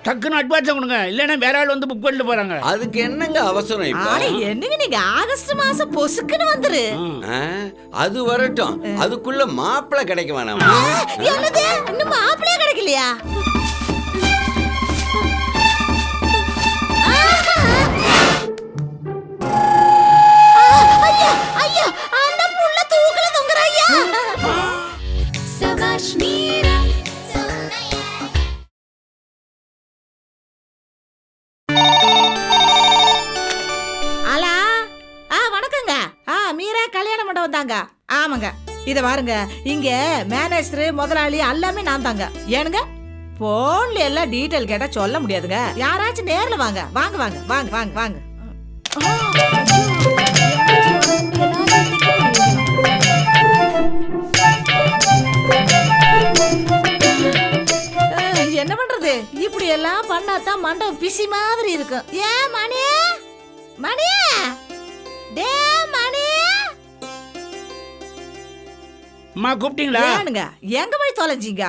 டக்குன்னு அட்வான்ஸ் கொடுங்க, இல்லைன்னா வேற ஆள் வந்து புக் பண்ணிட்டு போறாங்க. அதுக்கு என்னங்க அவசரம் இப்ப? என்னங்க நீங்க ஆகஸ்ட் மாசம் பொசுக்குன்னு வந்துரு. அது வரட்டும், அதுக்குள்ள மாப்பிள்ளை கிடைக்க வேணாம். என்னது இன்னும் மாப்பிள்ளையே கிடைக்கலையா? ஐயா அந்த புள்ள தூக்குல தொங்குற ஐயா. சபாஷ் மீரா. அலா வணக்கங்க. மீரா கல்யாண மண்டபம் தாங்க. ஆமாங்க. இத பாருங்க, இங்க மேனேஜர் முதலாளி எல்லாமே நான் தாங்க. ஏனுங்க போன்ல எல்லாம் டீடைல் கேட்டா சொல்ல முடியாதுங்க. யாராச்சும் நேர்ல வாங்க. வாங்க வாங்க வாங்க வாங்க வாங்க. என்ன பண்றது, இப்படி எல்லாம் பண்ணாதான் மண்டபம் பிசி மாதிரி இருக்கும். ஏன் மணி மணி டே மணி. அம்மா கூப்பிட்டீங்களா? ஏனுங்க எங்க போய் தொலைஞ்சிங்க?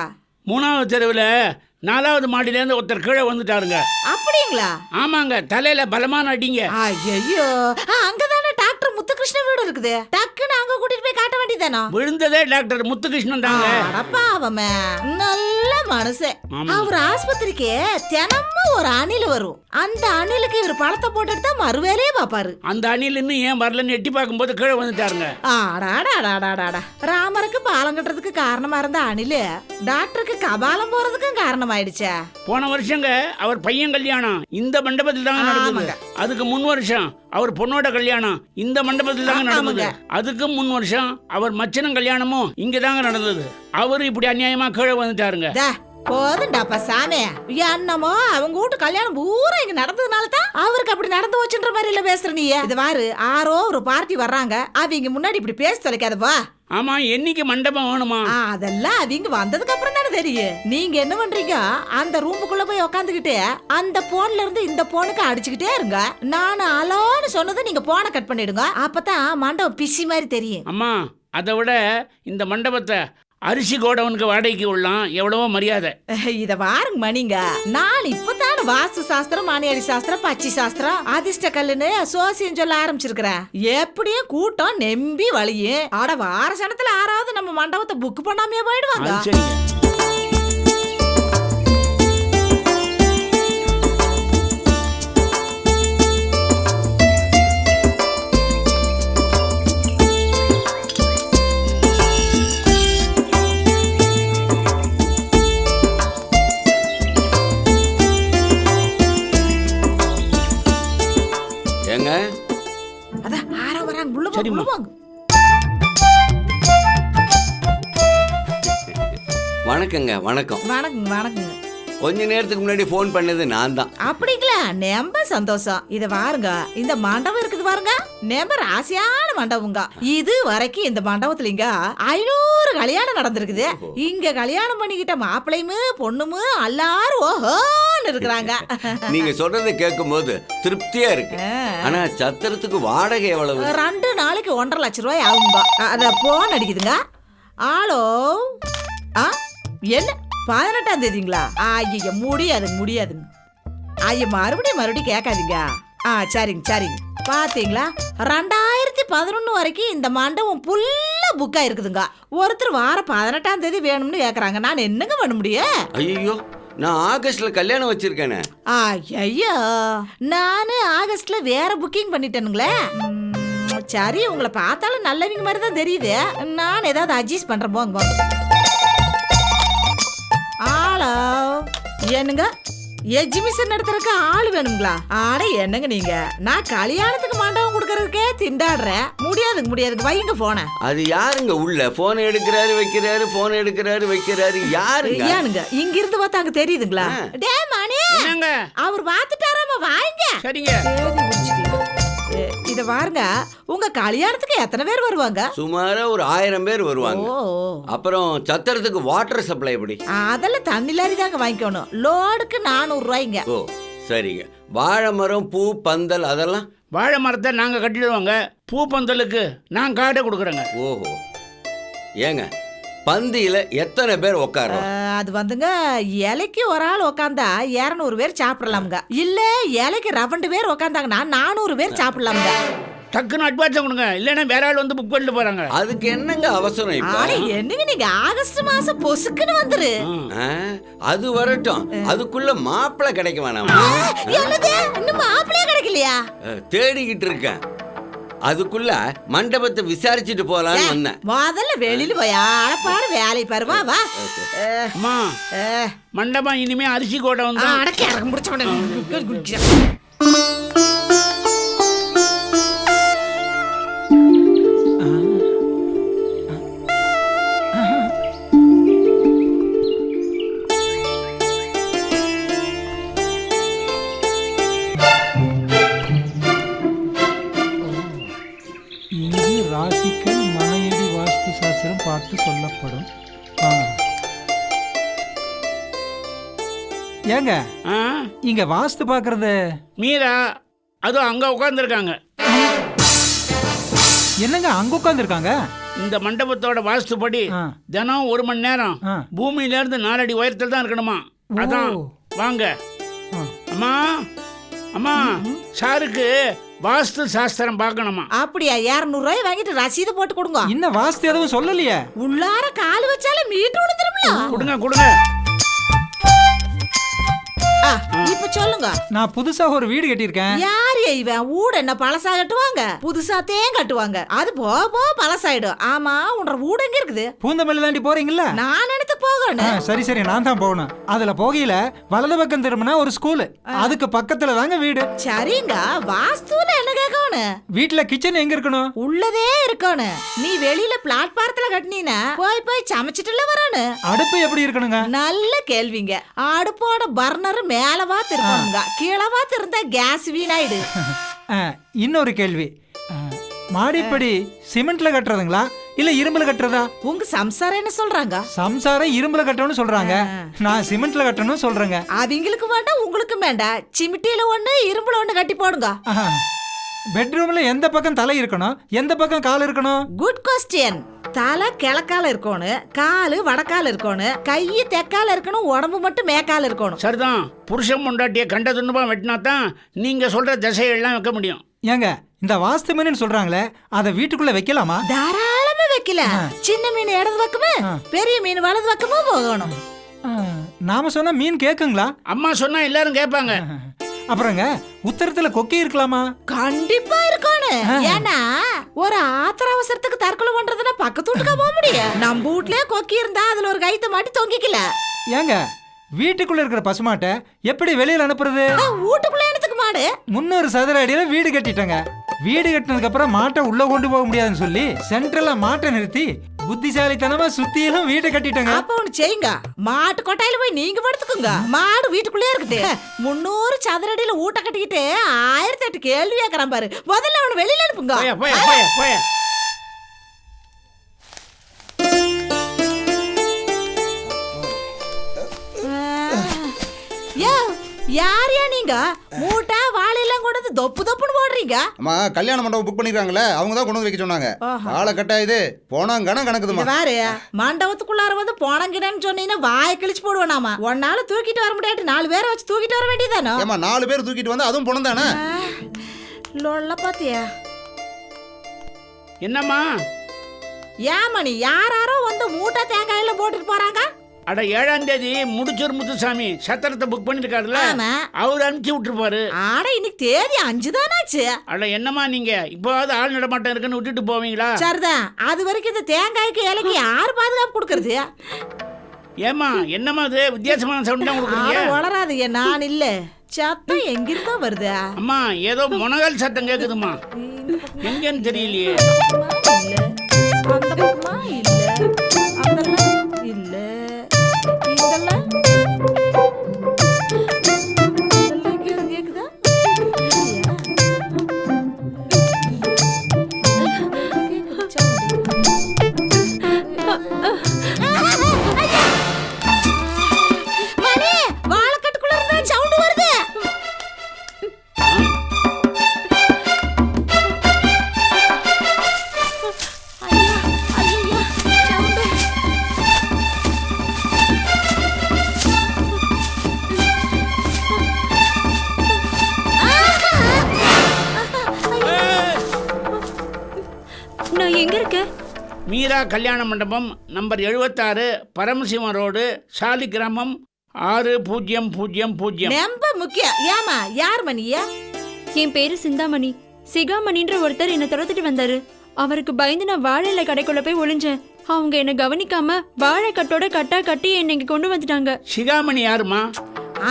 3வது தெருவில் 4வது மாடியிலேருந்து ஒருத்தர் கீழே வந்துட்டாருங்க. அப்படிங்களா? ஆமாங்க, தலையில பலமான அடிங்க. ஐயோ, அங்கதானே டாக்டர் முத்துகிருஷ்ண வீடு இருக்குது. டக்குன்னு அங்க கூட்டிட்டு போய் காட்ட வேண்டியதானோ? விழுந்ததே டாக்டர் முத்துகிருஷ்ணன் தாங்க. அடப்பாவமே, நல்ல மனுஷன். அவர் ஆஸ்பத்திரிக்கு தினமும் ஒரு அணில் வரும். அந்த அணிலுக்கு இவர் பழத்தை போட்டுட்டு தான் மறுவேலையே பாப்பாரு. அந்த அணில் இன்னும் ஏன் வரலன்னு எட்டி பார்க்கும்போது கீழே வந்துட்டாருங்க. ராமருக்கு பாலம் கட்டுறதுக்கு காரணமா இருந்த அணிலு டாக்டருக்கு கபாலம் போறதுக்கும் காரணமாயிடுச்சே. போன வருஷங்க அவர் பையன் கல்யாணம் இந்த மண்டபத்தில் தாங்க நடந்தது. அதுக்கு முன் வருஷம் அவர் பொண்ணோட கல்யாணம் இந்த மண்டபத்தில் தாங்க நடந்தது. அதுக்கு முன் வருஷம் அவர் மச்சனம் கல்யாணமும் இங்க தாங்க நடந்தது. அவரு இப்படி அநியாயமா கீழே வந்துட்டாருங்க. போதுண்டாப்பா சாமி, என்னமோ அவங்க வீட்டு கல்யாணம் பூரா இங்க நடந்ததுனால தான் அவருக்கு அப்படி நடந்து வச்சுன்ற மாதிரி இல்ல பேசுற நீ. இது வாரு, ஆரோ ஒரு பார்ட்டி வர்றாங்க, அவங்க முன்னாடி இப்படி பேச தொலைக்காதவா. ஆமா, என்னைக்கு மண்டபம் வேணுமா? அதெல்லாம் அவங்க வந்ததுக்கு அப்புறம் தானே தெரியும். நீங்க என்ன பண்றீங்க, அந்த ரூமுக்குள்ள போய் உக்காந்துக்கிட்டு அந்த போன்ல இருந்து இந்த போனுக்கு அடிச்சுக்கிட்டே இருங்க. நான் அலோன்னு சொன்னது நீங்க போனை கட் பண்ணிடுங்க. அப்பதான் மண்டபம் பிசி மாதிரி தெரியும். அம்மா, அதை விட இந்த மண்டபத்தை அரிசி கோடவனுக்கு வாடகைக்கு உள்ளாம், எவ்வளவோ மரியாதை. இத வாருங்க மணிங்க, நான் இப்பதான் வாஸ்து சாஸ்திரம், மானியாடி சாஸ்திரம், பச்சி சாஸ்திரம், அதிர்ஷ்ட கல்லுன்னு சோசியம் சொல்ல ஆரம்பிச்சிருக்கிறேன். எப்படியும் கூட்டம் நம்பி வழியும். ஆட வார சனத்துல ஆறாவது நம்ம மண்டபத்தை புக் பண்ணாமே போயிடுவாங்க. வணக்கங்க. வணக்கம். வணக்கங்க. வணக்கங்க. கொஞ்ச நேரத்துக்கு முன்னாடி போன் பண்ணது நான் தான். அப்படிங்களா? ரொம்ப சந்தோஷம். இத பாருங்க, இந்த மண்டபம் இருக்குது பாருங்க, ரொம்ப ராசியான மண்டபங்க. இது வரைக்கும் இந்த மண்டபத்துலங்க 500 கல்யாணம் நடந்திருக்குது. இங்க கல்யாணம் பண்ணிக்கிட்ட மாப்பிள்ளையுமே பொண்ணுமே எல்லாரும் ஓஹோன்னு இருக்கிறாங்க. நீங்க சொல்றதை கேட்கும் போது திருப்தியா இருக்கு. ஆனா சத்திரத்துக்கு வாடகை எவ்வளவு? 2 நாளைக்கு 1.5 லட்சம் ரூபாய் ஆகும்பா. அத போன் அடிக்குதுங்க. ஆளோ என்ன 18ஆம் தேதிங்களா? ஐயா முடியாதுங்க. ஐயா மறுபடியும் கேட்காதீங்க. சரிங்க சரிங்க. பாத்தீங்களா, 2011 வரைக்கும் இந்த மண்டபம் ஃபுல்லா புக்கா இருக்குதுங்க. ஒருத்தர் வார 18ஆம் தேதி வேணும்னு கேக்குறாங்க. நான் என்னங்க பண்ண முடியும்? ஐயோ, நான் ஆகஸ்ட்ல கல்யாணம் வச்சிருக்கேனே. ஐயா, நானு ஆகஸ்ட்ல வேற புக்கிங் பண்ணிட்டேனுங்களே. சரி, உங்களை பார்த்தாலும் நல்லவங்க மாதிரி தான் தெரியுது. நான் ஏதாவது அட்ஜஸ்ட் பண்றேன். போங்க. ஆளோ என்னங்க, எஜிபிஷன் நடத்துறதுக்கு ஆள் வேணுங்களா? ஆட என்னங்க நீங்க, நான் கல்யாணத்துக்கு மண்டபம் கொடுக்கறதுக்கே திண்டாடுறேன். முடியாதுங்க. வைங்க போன. அது யாருங்க உள்ள போன் எடுக்கிறாரு வைக்கிறாரு, போன் எடுக்கிறாரு வைக்கிறாரு, யாருங்க? ஏனுங்க இங்க இருந்து பார்த்தா அங்க தெரியுதுங்களா? டே மணி, அவர் பார்த்துட்டாராமா, வாங்க. சரிங்க. இத பாருங்க, உங்க கல்யாணத்துக்கு எத்தனை பேர் வருவாங்க? சுமாரா ஒரு 1000 பேர் வருவாங்க. அப்புறம் சத்திரத்துக்கு வாட்டர் சப்ளை எப்படி? அதெல்லாம் தண்ணி லாரி தாங்க வாங்கிக்கணும். லோடுக்கு 400 ரூபாய்ங்க. ஓ சரிங்க. வாழை மரம், பூ, பந்தல் அதெல்லாம்? வாழை மரத்தை நாங்க கட்டிடுவோங்க. பூ பந்தலுக்கு நான் கார்டை கொடுக்குறேங்க. ஓஹோ. ஏங்க பந்தியில எத்தனை பேர் உட்காரோம்? அது வந்துங்க, இலைக்கு ஒரு ஆள் உக்காந்தா 200 பேர் சாப்பிடலாமுங்க. இல்ல இலைக்கு 2 பேர் உக்காந்தாங்கன்னா 400 பேர் சாப்பிடலாமுங்க. டக்குன்னு அட்வான்ஸ் கொடுங்க, இல்லைன்னா வேற ஆள் வந்து புக் பண்ணிட்டு போறாங்க. அதுக்கு என்னங்க அவசரம் இப்ப? ஆனா என்னங்க நீங்க ஆகஸ்ட் மாசம் பொசுக்குன்னு வந்துரு. அது வரட்டும், அதுக்குள்ள மாப்பிள்ளை கிடைக்க வேணாமா? என்னது, இன்னும் மாப்பிள்ளையே கிடைக்கலையா? தேடிக்கிட்டு இருக்கேன். அதுக்குள்ள மண்டபத்தை விசாரிச்சுட்டு போலான்னு வந்தேன். முதல்ல வெளியில போயா பாரு, வேலை பாரு, வா வா. அம்மா, மண்டபம் இனிமே அரிசி கோட்டை வந்து அடக்கி இறக்க முடிச்ச. இங்கு ராசிக்கல் மனையடி வாஸ்து சாஸ்திரம் பார்த்து சொல்லப்படும். ஏங்க இங்க வாஸ்து பாக்குறது மீரா, அதுவும் அங்க உட்கார்ந்துருக்காங்க. என்னங்க அங்க உட்கார்ந்துருக்காங்க? இந்த மண்டபத்தோட வாஸ்துப்படி தினம் 1 மணி நேரம் பூமியில இருந்து 4 அடி உயரத்தில் தான் இருக்கணுமா. அதான் வாங்க. அம்மா அம்மா, சாருக்கு வாஸ்து சாஸ்திரம் பார்க்கணுமா. அப்படியா? 200 ரூபாய் வாங்கிட்டு ரசீது போட்டு கொடுங்க. இன்னும் வாஸ்து எதுவும் சொல்லலையே. உள்ளார கால் வச்சாலே மீட்டர் விழுந்துரும்ல. கொடுங்க கொடுங்க. இப்ப சொல்லுங்க. நான் புதுசா ஒரு வீடு கட்டியிருக்கேன். யார் இவன்? வீடு என்ன பழசா கட்டுவாங்க? புதுசாத்தையும் கட்டுவாங்க. அது போ பழசாயிடும். ஆமா, உன்ற வீடு எங்க இருக்குது? பூந்தமல்லி தாண்டி போறீங்கல்ல? நான் எடுத்து போகணும். சரி சரி, நான் தான் போகணும். அதுல போகையில வலது பக்கம் திரும்பினா ஒரு ஸ்கூலு, அதுக்கு பக்கத்துல தாங்க வீடு. சரிங்க, வாஸ்துல என்ன கேட்கணும்? வீட்டுல கிச்சன் எங்க இருக்கணும்? உள்ளதே இருக்கணும். நீ வெளியில பிளாட்பாரத்துல கட்டினீனா போய் சமைச்சிட்டுல வரணும். அடுப்பு எப்படி இருக்கணுங்க? நல்ல கேள்விங்க. அடுப்போட பர்னர் மேலவா திருப்பாங்க, கீழவா திருந்தா கேஸ் வீணாயிடு. இன்னொரு கேள்வி, மாடிப்படி சிமெண்ட்ல கட்டுறதுங்களா இல்ல இரும்புல கட்டுறதா? உங்க சம்சாரம் என்ன சொல்றாங்க? சம்சாரம் இரும்புல கட்டணும்னு சொல்றாங்க, நான் சிமெண்ட்ல கட்டணும்னு சொல்றேங்க. அவங்களுக்கு வேண்டாம், உங்களுக்கும் வேண்டாம். சிமிட்டியில ஒண்ணு இரும்புல ஒண்ணு கட்டி போடுங்க. பெட்ரூம்ல எந்த பக்கம் தலை இருக்கணும், எந்த பக்கம் கால் இருக்கணும்? Good question. தலை கிழக்கால இருக்கணும், காலு வடக்கால இருக்கணும், கையை தெக்கால இருக்கணும், உடம்பு மட்டும் மேக்கால இருக்கணும். சரிதான். புருஷன் பொண்டாட்டிய கண்ட துண்டுமா வெட்டினா தான் நீங்க சொல்ற திசையெல்லாம் வைக்க முடியும். ஏங்க, இந்த வாஸ்து மீன் சொல்றாங்களே, அதை வீட்டுக்குள்ள வைக்கலாமா? தாராளமா வைக்கலாம். சின்ன மீன் இடது பக்கமா, பெரிய மீன் வலது பக்கமா போகணும். நாம சொன்னா மீன் கேக்குங்களா? அம்மா சொன்னா எல்லாரும் கேட்பாங்க. அப்புறங்க உத்தரத்துல கொக்கி இருக்கலாமா? கண்டிப்பா இருக்கணும். ஏன்னா ஒரு ஆத்திர அவசரத்துக்கு தற்கொலை பண்றதுன்னா பக்கத்து வீட்டுக்கா போக முடியும். நம்ம வீட்லயே கொக்கி இருந்தா அதுல ஒரு கைத்த மாட்டி தொங்கிக்கல. ஏங்க, வீட்டுக்குள்ள இருக்கிற பசுமாட்டை எப்படி வெளியில அனுப்புறது? வீட்டுக்குள்ள என்னத்துக்கு மாடு? 300 சதுர அடியில வீடு கட்டிட்டங்க. வீடு கட்டினதுக்கு அப்புறம் மாட்டை உள்ள கொண்டு போக முடியாதுன்னு சொல்லி சென்ட்ரல்ல மாட்டை நிறுத்தி புத்திசாலித்தனமா சுத்தியிலும் வீட்டை கட்டிட்டங்க. அப்ப ஒண்ணு செய்யுங்க, மாட்டு கொட்டாயில போய் நீங்க படுத்துக்குங்க. மாடு வீட்டுக்குள்ளே இருக்குது. 300 சதுர அடியில ஊட்ட கட்டிக்கிட்டு 1008 கேள்வி கேட்கறான் பாரு. முதல்ல அவனை வெளியில அனுப்புங்க. யாரையா நீங்க? மூட்டை வாழையெல்லாம் கொண்டு வந்து தொப்பு தொப்புன்னு போடுறீங்க. அம்மா, கல்யாண மண்டபம் புக் பண்ணிருக்காங்களே, அவங்க தான் கொண்டு வந்து வைக்க சொன்னாங்க. ஆளை கட்டா இது போனாங்கன கணக்குதுமா. வேற மண்டபத்துக்குள்ளார வந்து போனங்கன்னு சொன்னீங்கன்னா வாயை கிழிச்சு போடுவேனாமா. ஒன்னால தூக்கிட்டு வர முடியாது, 4 பேரை வச்சு தூக்கிட்டு வர வேண்டியதானோ? ஏமா, 4 பேர் தூக்கிட்டு வந்து அதுவும் பணம் தானே? லொல்ல பாத்தியா? என்னம்மா ஏமணி, யாரோ வந்து மூட்டை தேங்காயில போட்டுட்டு போறாங்க. அட 7ஆம் தேதி முடிச்சூர் முத்துசாமி சத்திரத்தை புக் பண்ணிருக்காருல்ல, அவர் அனுப்பிச்சு விட்டுருப்பாரு. ஆட இன்னைக்கு தேதி 5 தானாச்சு. அட என்னம்மா நீங்க இப்போவாவது ஆள் நடமாட்டம் இருக்குன்னு விட்டுட்டு போவீங்களா? சரிதான். அது வரைக்கும் இந்த தேங்காய்க்கு இலைக்கு யாரு பாதுகாப்பு கொடுக்கறது? ஏமா என்னம்மா அது வித்தியாசமான சவுண்ட் தான் கொடுக்குறீங்க? வளராது, நான் இல்ல. சத்தம் எங்கிருந்தா வருது? அம்மா ஏதோ முனகல் சத்தம் கேக்குதுமா. எங்கன்னு தெரியலையே. அந்த பக்கமா இல்ல, அதெல்லாம் இல்ல, இதெல்லாம் கேக்குதா? வாழைக்கட்டுக்குள்ள இருந்தா சவுண்ட் வருது. மீரா கல்யாண மண்டபம் நம்பர் 76 பரமசிவம் ரோடு சாலிகிராமம் 6000. ரொம்ப முக்கியம். ஏமா யார் மணியா? என் பேரு சிந்தாமணி. சிகாமணின்ற ஒருத்தர் என்னை துரத்துட்டு வந்தாரு. அவருக்கு பயந்து நான் வாழையில கடைக்குள்ள போய் ஒளிஞ்சேன். அவங்க என்ன கவனிக்காம வாழைக்கட்டோட கட்டா கட்டி என்னை இங்க கொண்டு வந்துட்டாங்க. சிகாமணி யாருமா?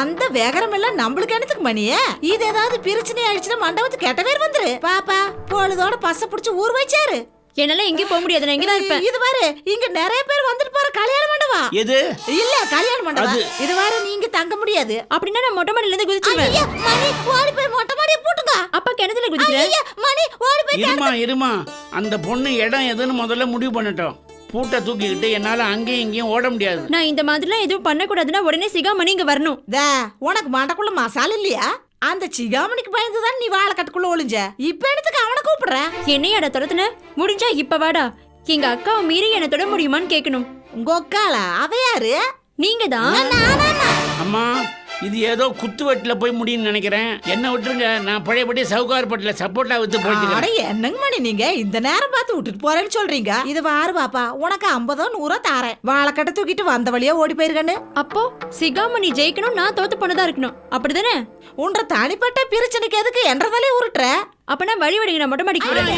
அந்த வேகரம் எல்லாம் நம்மளுக்கு என்னத்துக்கு மணியே? இது ஏதாவது பிரச்சனை ஆயிடுச்சுன்னா மண்டபத்துக்கு கெட்ட பேர் வந்துரு. பாப்பா பொழுதோட பச புடிச்சு ஊர் வச்சாரு. என்னால எங்கேயும் போக முடியாது, நான் இங்கதான் இருப்பேன். இது பாரு, இங்க நிறைய பேர் வந்துட்டு போற கல்யாண மண்டபம். எது? இல்ல கல்யாண மண்டபம். இது பாரு, நீங்க தங்க முடியாது. அப்படின்னா நான் மொட்டை மாடியில இருந்து குதிச்சிருவேன். ஐயா, மணி ஓடி போய் மொட்டை மாடியை போட்டுங்க. அப்பா கிணத்துல குதிக்கிறேன். ஐயா, மணி ஓடி போய் இருமா அந்த பொண்ணு இடம் எதுன்னு முதல்ல முடிவு பண்ணட்டும். பூட்டை தூக்கிக்கிட்டு என்னால அங்கேயும் இங்கேயும் ஓட முடியாது. நான் இந்த மாதிரிலாம் எதுவும் பண்ணக்கூடாதுன்னா உடனே சிகாமணி இங்க வரணும். உனக்கு மண்டக்குள்ள மசாலா இல்லையா? அந்த சிகாமணிக்கு பயந்துதான் நீ வாழை கட்டுக்குள்ள ஒளிஞ்ச. இப்ப எடுத்துக்க அவனை கூப்பிடுற. என்னையாடா துரத்துன? முடிஞ்சா இப்ப வாடா. எங்க அக்காவை மீறி என்ன தொட முடியுமான்னு கேட்கணும். உங்க அக்காளா? அவ யாரு? நீங்க தான். அம்மா இது ஏதோ குத்து வெட்டுல போய் முடியும்னு நினைக்கிறேன். என்ன விட்டுருங்க, நான் பழையபடி சவுகார்பட்டில சப்போட்டா வித்து போயிட்டு. என்னங்க மணி நீங்க இந்த நேரம் பார்த்து விட்டுட்டு போறேன்னு சொல்றீங்க? இது வாரு பாப்பா, உனக்கு 50 100 தாரேன். வாழைக்கட்டை தூக்கிட்டு வந்த வழியா ஓடி போயிருக்கன்னு. அப்போ சிகாமணி ஜெயிக்கணும், நான் தோத்து போனதா இருக்கணும், அப்படிதானே? உன்ற தனிப்பட்ட பிரச்சனைக்கு எதுக்கு என்றதாலே உருட்டுற? அப்ப நான் வழி விடுங்க, நான் மொட்டை மாடிக்கு போறேன்.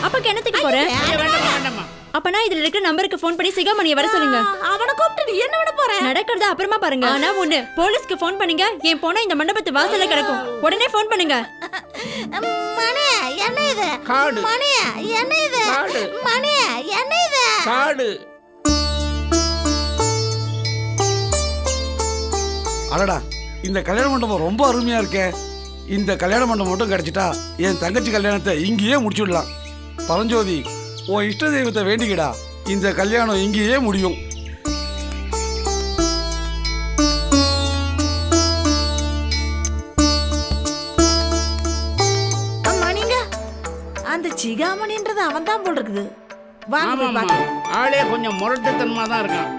அப்ப கிணத்துக்கு போறேன். வேண்டாமா அப்பனா இதுல இருக்கிற நம்பருக்கு போன் பண்ணி சிகாமணியை வர சொல்லுங்க. அவனை கூப்பிட்டு என்ன விட போற? நடக்கிறத அப்புறமா பாருங்க. ஆனா ஒண்ணு, போலீஸ்க்கு போன் பண்ணுங்க. என் போனா இந்த மண்டபத்து வாசல்ல கிடக்கும். உடனே போன் பண்ணுங்க. மணி என்ன இது? காடு. மணி என்ன இது? காடு. மணி என்ன இது? காடு. அடடா, இந்த கல்யாண மண்டபம் ரொம்ப அருமையா இருக்கே. இந்த கல்யாண மண்டபம் மட்டும் கிடைச்சிட்டா என் தங்கச்சி கல்யாணத்தை இங்கேயே முடிச்சு விடலாம். பரஞ்சோதி, உன் இஷ்ட தெய்வத்தை வேண்டிக்கிடா, இந்த கல்யாணம் இங்கேயே முடியும். மணிங்க, அந்த சிகாமணின்றது அவன் தான் போல் இருக்குது. வாங்க போய் ஆமாமா, பார்க்கலாம். ஆளே கொஞ்சம் முரட்டுத்தனமா தான் இருக்கான்.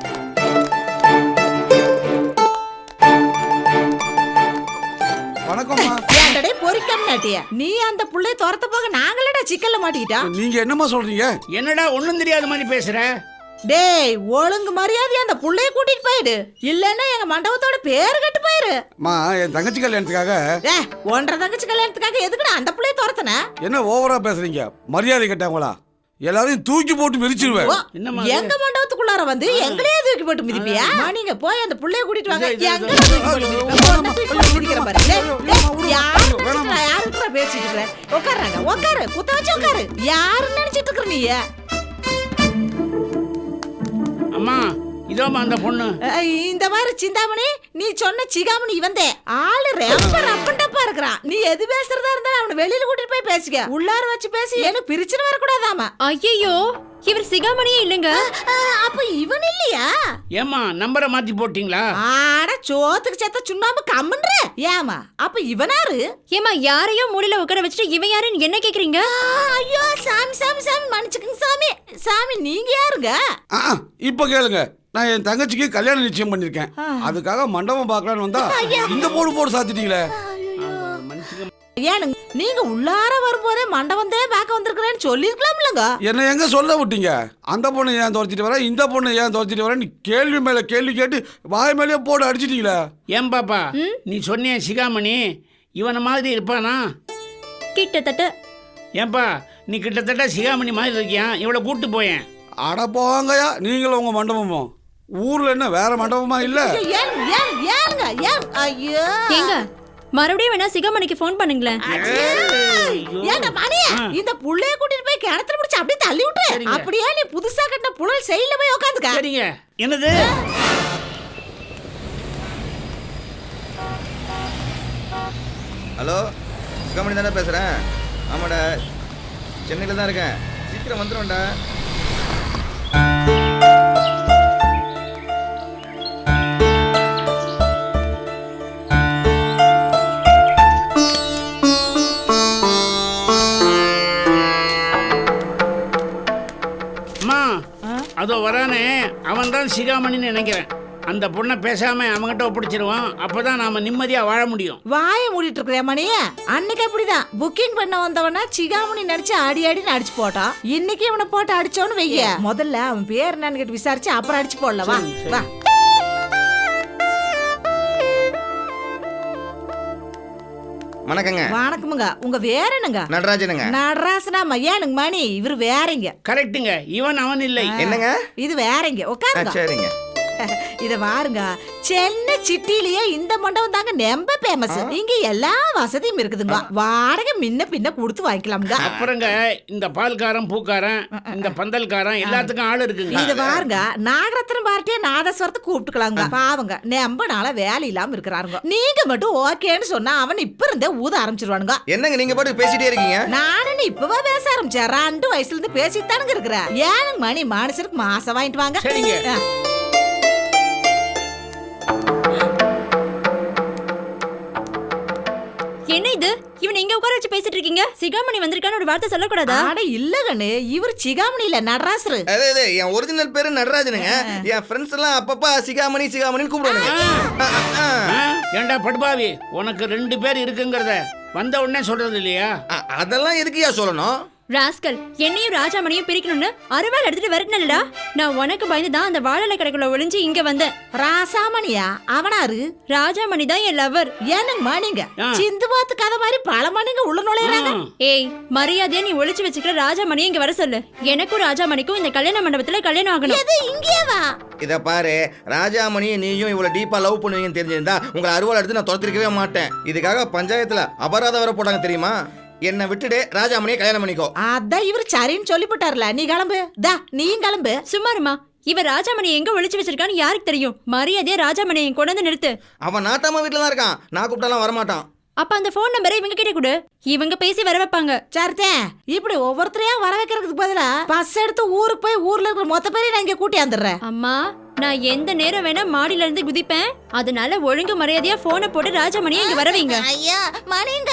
வணக்கம்மா. ஏன்டா பொறிக்கம் நாட்டிய? நீ அந்த புள்ளைய துரத்த போக நாங்களடா சிக்கல்ல மாட்டிக்கிட்டோம். நீங்க என்னம்மா சொல்றீங்க? என்னடா ஒண்ணும் தெரியாத மாதிரி பேசுற? டேய், ஒழுங்கு மரியாதையா அந்த புள்ளைய கூட்டிட்டு போயிடு. இல்லன்னா எங்க மண்டபத்தோட பேரு கெட்டு போயிரு. அம்மா, என் தங்கச்சி கல்யாணத்துக்காக. டேய், ஒன்றரை தங்கச்சி கல்யாணத்துக்காக எதுக்குடா அந்த புள்ளைய துரத்தன? என்ன ஓவரா பேசுறீங்க? மரியாதை கேட்டாங்களா? எல்லாரையும் தூக்கி போட்டு மிதிச்சிருவேன். என்னம்மா எங்க மண்டபத்துக்குள்ளார வந்து எங்களையே தூக்கி போட்டு மிதிப்பியா? நீங்க போய் அந்த புள்ளைய கூட்டிட்டு வாங்க. இது, எங்க தூக்கி போட்டு மிதிப்ப? உன்னை தூக்கி போட்டு மிதிக்கிற பாரு. டேய், யாருக்குடா பேசிட்டு இருக்க? உட்காருங்க, உட்காரு, குத்த வச்சு உட்காரு. யாருன்னு நினைச்சிட்டு இருக்க நீ? அம்மா இதோமா அந்த பொண்ணு. இந்த மாதிரி சிந்தாமணி, நீ சொன்ன சிகாமணி இவந்தே. ஆளு ரொம்ப ரப்பண்டப்பா இருக்கிறான். நீ எது பேசுறதா இருந்தாலும் அவனை வெளியில கூட்டிட்டு போய் பேசிக்க. உள்ளார வச்சு பேசி எனக்கு பிரிச்சுன்னு வரக்கூடாதாமா. ஐயோ, இவர் சிகாமணியே இல்லைங்க. அப்ப இவன் இல்லையா? ஏமா நம்பரை மாத்தி போட்டீங்களா? ஆட சோத்துக்கு செத்த சுண்ணாம்பு கம்முன்ற. ஏமா அப்ப இவனாரு? ஏமா யாரையோ மூலையில உட்கார வச்சுட்டு இவன் யாருன்னு என்ன கேக்குறீங்க? ஐயோ சாமி சாமி சாமி, மன்னிச்சுக்குங்க சாமி. சாமி நீங்க யாருங்க? இப்ப கேளுங்க, நான் என் தங்கச்சிக்கு கல்யாணம் நிச்சயம் பண்ணிருக்கேன். அதுக்காக மண்டபம் பார்க்கலான்னு வந்தா இந்த போடு சாத்திட்டீங்களே. ஏனுங்க, நீங்க உள்ளார வரும்போதே மண்டபந்தே பார்க்க வந்திருக்கிறேன்னு சொல்லிருக்கலாம்லங்க. என்ன எங்க சொல்ல விட்டீங்க? அந்த பொண்ணு ஏன் துரத்திட்டு வர, இந்த பொண்ணு ஏன் துரத்திட்டு வரேன்னு கேள்வி மேல கேள்வி கேட்டு வாய் மேலேயே போட்டு அடிச்சிட்டீங்களே. ஏன் பாப்பா, நீ சொன்னிய சிகாமணி இவனை மாதிரி இருப்பானா? கிட்டத்தட்ட. ஏன்பா நீ கிட்டத்தட்ட சிகாமணி மாதிரி இருக்கியா? இவளை கூட்டு போயேன். அட போங்கயா, நீங்களும் உங்க மண்டபமும். ஊர்ல என்ன வேற மண்டபமா இல்ல? ஏனுங்க ஏனுங்க ஏன்? ஐயோ ஏங்க, மறுபடியும் வேணா சிகாமணிக்கு போன் பண்ணுங்களேன். ஏங்க மணியா, இந்த புள்ளைய கூட்டிட்டு போய் கிணத்துல பிடிச்சு அப்படியே தள்ளி விட்டு, அப்படியே நீ புதுசா கட்டின புழல் செயல்ல போய் உட்காந்துக்க. சரிங்க. என்னது? ஹலோ, சிகாமணி தானே பேசுகிறேன். ஆமாடா, சென்னையில் தான் இருக்கேன். சீக்கிரம் வந்துடும்டா. அம்மா அதோ வரானே, அவன் தான் சிகாமணின்னு நினைக்கிறேன். அந்த பொண்ணை பேசாம அவங்ககிட்ட ஒப்படைச்சிருவான். அப்பதான் நாம நிம்மதியா வாழ முடியும். வாயை மூடிட்டு இருக்கிற மணிய அன்னைக்கு அப்படிதான் புக்கிங் பண்ண வந்தவனா சிகாமணி நடிச்சு ஆடி ஆடின்னு அடிச்சு போட்டான். இன்னைக்கு இவனை போட்டு அடிச்சோன்னு வைய, முதல்ல அவன் பேர் என்னன்னு கேட்டு விசாரிச்சு அப்புறம் அடிச்சு போடல. வா வா. வணக்கங்க. வணக்கமுங்க. உங்க வேற என்னங்க? நடராஜனுங்க. நடராசனா மையானுங்க மணி. இவரு வேறங்க. கரெக்ட்டுங்க. அவன் இல்லை. என்னங்க? இது வேறங்க. உட்காருங்க. சரிங்க. இத பாருங்க, சென்னை சிட்டிலேயே இந்த மண்டபம் தாங்க ரொம்ப ஃபேமஸ். இங்க எல்லா வசதியும் இருக்குதுங்க. வாடகை முன்ன பின்ன கொடுத்து வாங்கிக்கலாம்ங்க. அப்புறங்க இந்த பால்காரன் பூக்காரன் இந்த பந்தல்காரன் எல்லாத்துக்கும் ஆள் இருக்குங்க. இத பாருங்க, நாகரத்னம் பார்ட்டியே நாதஸ்வரத்தை கூப்பிட்டுக்கலாங்க. பாவங்க ரொம்ப நாளா வேலை இல்லாம இருக்கிறாருங்க. நீங்க மட்டும் ஓகேன்னு சொன்னா அவன் இப்ப இருந்தே ஊத ஆரம்பிச்சிருவானுங்க. என்னங்க நீங்க பாட்டு பேசிட்டே இருக்கீங்க? நானும் இப்பவா பேச ஆரம்பிச்சேன். 2 வயசுல இருந்து பேசித்தானுங்க இருக்கிறேன். ஏனுங்க மணி மனுஷனுக்கு மாசம் வாங்கிட்டு வாங்க. சரிங்க. என்ன இது? இவனை இங்க உட்கார வச்சு பேசிட்டு இருக்கீங்க? சிகாமணி வந்திருக்கான்னு ஒரு வார்த்தை சொல்லக்கூடாதா? அட இல்ல கண்ணு, இவர் சிகாமணி இல்ல நடராசரு. அதே என் ஒரிஜினல் பேரு நடராஜனுங்க. என் ஃப்ரெண்ட்ஸ் எல்லாம் அப்பப்பா சிகாமணி சிகாமணின்னு கூப்பிடுவானுங்க. ஏண்டா படுபாவி, உனக்கு 2 பேர் இருக்குங்கிறத வந்த உடனே சொல்றது இல்லையா? அதெல்லாம் எதுக்குயா சொல்லணும்? ராஸ்கல், என்னையும் ராஜாமணியும் பிரிக்கணும்னு அருவாள் எடுத்துட்டு வரட்டனலடா. நான் உனக்கு பயந்து தான் அந்த வாழலை கடைக்குள்ள ஒளிஞ்சு இங்க வந்தேன். ராசாமணியா? அவனாரு? ராஜாமணி தான் என் லவர். ஏனுங்க மணிங்க சிந்து பாத்து கதை மாதிரி பல மணிங்க உள்ள நுழையறாங்க. ஏய், மரியாதையா நீ ஒளிச்சு வச்சுக்கிற ராஜாமணியை இங்க வர சொல்லு. எனக்கும் ராஜாமணிக்கும் இந்த கல்யாண மண்டபத்துல கல்யாணம் ஆகணும். எது இங்கே வா. இத பாரு, ராஜாமணி நீயும் இவ்வளவு டீப்பா லவ் பண்ணுவீங்கன்னு தெரிஞ்சிருந்தா உங்களை அருவாள் எடுத்து நான் துரத்திருக்கவே மாட்டேன். இதுக்காக பஞ்சாயத்துல அபராதம் வர போட்டாங்க தெரியுமா? என்ன விட்டுடு, ராஜாமணியை கல்யாணம் பண்ணிக்கோ. அதான் இவர் சரின்னு சொல்லிவிட்டார்ல. நீ கிளம்பு. தா நீயும் கிளம்பு. சும்மாருமா, இவ ராஜாமணி எங்க ஒளிச்சு வச்சிருக்கான்னு யாருக்கு தெரியும்? மரியாதையா ராஜாமணியை கொண்டு வந்து நிறுத்து. அவன் நாட்டாம வீட்டுல தான் இருக்கான். நான் கூப்பிட்டாலாம் வரமாட்டான். அப்ப அந்த போன் நம்பரை இவங்க கிட்ட கொடு. இவங்க பேசி வர வைப்பாங்க. சரித்தே, இப்படி ஒவ்வொருத்தரையா வர வைக்கிறதுக்கு பதிலா பஸ் எடுத்து ஊருக்கு போய் ஊர்ல இருக்கிற மொத்த பேரையும் நான் இங்க கூட்டி வந்துடுறேன். அம்மா, நான் எந்த நேரம் வேணா மாடியில இருந்து குதிப்பேன். அதனால ஒழுங்கு மரியாதையா போனை போட்டு ராஜாமணியை இங்க வர வைங்க. ஐயா மணிங்க.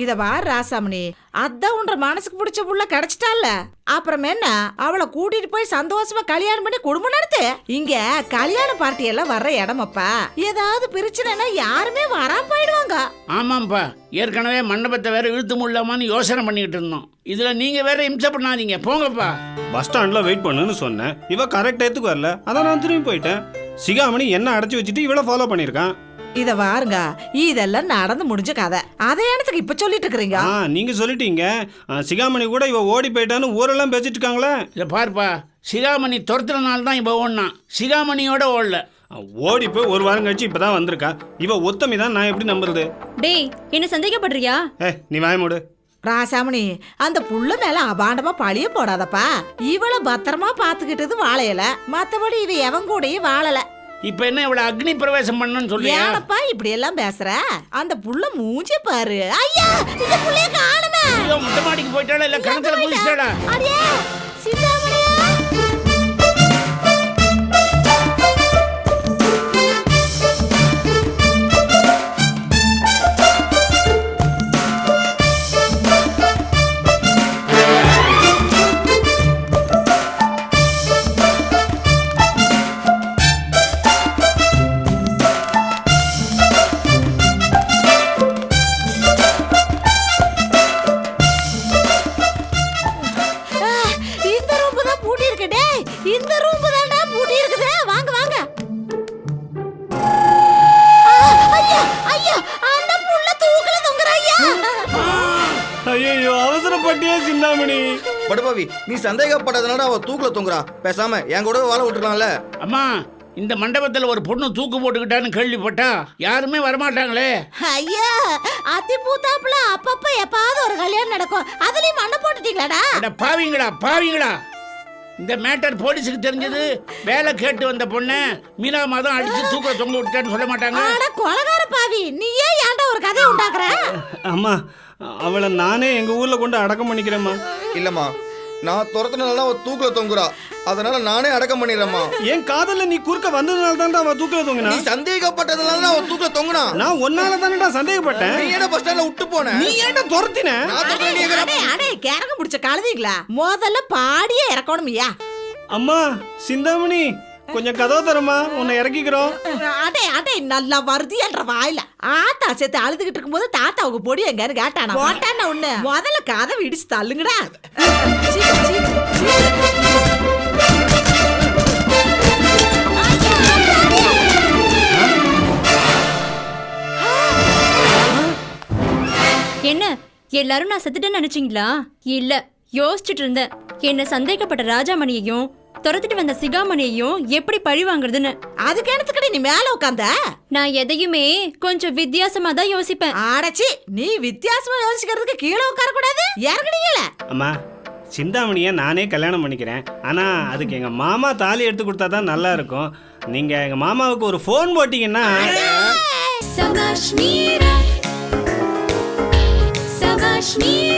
இத பார் ராசாமணி, அதான் உன்ற மனசுக்கு பிடிச்ச புள்ள கிடைச்சிட்டால, அப்புறம் என்ன அவளை கூட்டிட்டு போய் சந்தோஷமா கல்யாணம் பண்ணி குடும்பம் நடத்து. இங்க கல்யாண பார்ட்டி எல்லாம் வர்ற இடமப்பா. ஏதாவது பிரச்சனைனா யாருமே வராம போயிடுவாங்க. ஆமாம்பா, ஏற்கனவே மண்டபத்தை வேற இழுத்து முடியலாமான்னு யோசனை பண்ணிக்கிட்டு இருந்தோம். இதுல நீங்க வேற இம்சை பண்ணாதீங்க. போங்கப்பா. பஸ் ஸ்டாண்ட்ல வெயிட் பண்ணுன்னு சொன்னேன். இவ கரெக்ட் எடுத்துக்கு வரல. அதான் நான் திரும்பி போயிட்டேன். சிகாமணி என்ன அடைச்சி வச்சுட்டு இவ்வளவு ஃபாலோ பண்ணிருக்கான். இத பாருங்க, இதெல்லாம் நடந்து முடிஞ்ச கதை. அதே இடத்துக்கு இப்ப சொல்லிட்டு இருக்கீங்க. நீங்க சொல்லிட்டீங்க. சிகாமணி கூட இவ ஓடி போயிட்டான்னு ஊரெல்லாம் பேசிட்டு இருக்காங்களே. இதை பார்ப்பா, சிகாமணி துரத்துறனால தான் இவ ஓடினான். சிகாமணியோட ஓடல. ஓடி போய் 1 வாரம் கழிச்சு இப்பதான் வந்திருக்கா. இவ ஒத்தமி தான், நான் எப்படி நம்புறது? டேய், என்ன சந்தேகப்படுறியா? நீ வாய மூடு. ராசாமணி, அந்த புள்ள மேல அபாண்டமா பழிய போடாதப்பா. இவள பத்திரமா பாத்துக்கிட்டது வாழையல, மத்தபடி இவ எவன் கூடயும் வாழல. இப்ப என்ன இவள அக்னி பிரவேசம் பண்ணணும்னு சொல்றியா? ஏனப்பா இப்படி எல்லாம் பேசுற? அந்த புள்ள மூஞ்சி பாரு. ஐயா, இந்த புள்ளைய காணுமே. ஐயோ, முட்டை மாடிக்கு போயிட்டாளா இல்ல கிணத்துல குதிச்சிட்டாளா? அடியே சிந்தாமணியா. ஐயோ, அவசரப்பட்டியா சிந்தாமணி? படுபாவி, நீ சந்தேகப்பட்டதுனால அவ தூக்குல தொங்குறா. பேசாம என் கூட வாழ விட்டுருக்கலாம்ல. அம்மா, இந்த மண்டபத்துல ஒரு பொண்ணு தூக்கு போட்டுக்கிட்டான்னு கேள்விப்பட்டா யாருமே வரமாட்டாங்களே. ஐயா, அத்தி பூத்தாப்புல அப்பப்ப எப்பாவது ஒரு கல்யாணம் நடக்கும். அதுலயும் மண்ணை போட்டுட்டீங்களாடா? அட பாவிங்களா பாவிங்களா, இந்த மேட்டர் போலீஸுக்கு தெரிஞ்சது. வேலை கேட்டு வந்த பொண்ணு மீனா மாதம் அடிச்சு தூக்க தொங்க விட்டான்னு சொல்ல மாட்டாங்க. அட கொலகார பாவி, நீ ஏன் ஏன்டா ஒரு கதையை உண்டாக்குற? அம்மா, அவளை நானே எங்க ஊர்ல கொண்டு அடக்கம் பண்ணிக்கிறேம்மா. இல்லம்மா, நான் துரத்துனால அவ தூக்குல தொங்குறா. அதனால நானே அடக்கம் பண்ணிடுறேம்மா. என் காதல்ல நீ குறுக்க வந்ததுனால தான் அவ தூக்கல தொங்கினா. நீ சந்தேகப்பட்டதுனால அவ தூக்குல தொங்குனா. நான் ஒன்னால தானடா சந்தேகப்பட்டேன். நீ ஏன்டா பஸ் ஸ்டாண்ட்ல விட்டு போன? நீ ஏன்டா துரத்தின? நான் துரத்துறேன், நீ எங்கடா? அடே அடே, கிறங்க முடிச்ச கழுதிங்களா, முதல்ல பாடியே இறக்கணும்யா. அம்மா, சிந்தாமணி, கொஞ்சம் கதவு தரமா, உன்னை இறக்கிக்கிறோம். அடே அடே நல்லா வருது என்ற வாயில ஆத்தா சேர்த்து அழுதுகிட்டு இருக்கும்போது தாத்தாவுக்கு பொடி எங்கன்னு கேட்டானா போட்டான ஒண்ணு முதல்ல கதவை இடிச்சு தள்ளுங்கடா. சீ, சீ, சீ. என்ன எல்லாரும் நான் செத்துட்டேன்னு நினைச்சீங்களா? இல்ல, யோசிச்சுட்டு இருந்தேன். என்ன சந்தேகப்பட்ட ராஜாமணியையும் துரத்திட்டு வந்த சிகாமணியையும் எப்படி பழி வாங்குறதுன்னு. அதுக்கு என்னத்துக்கடி நீ மேல உட்காந்த? நான் எதையுமே கொஞ்சம் வித்தியாசமா தான் யோசிப்பேன். ஆடச்சி, நீ வித்தியாசமா யோசிக்கிறதுக்கு கீழே உட்கார கூடாது, இறங்குனீங்கள. அம்மா, சிந்தாமணியை நானே கல்யாணம் பண்ணிக்கிறேன். ஆனா அதுக்கு எங்க மாமா தாலி எடுத்து கொடுத்தா தான் நல்லா இருக்கும். நீங்க எங்க மாமாவுக்கு ஒரு ஃபோன் போட்டீங்கன்னா. Savashmira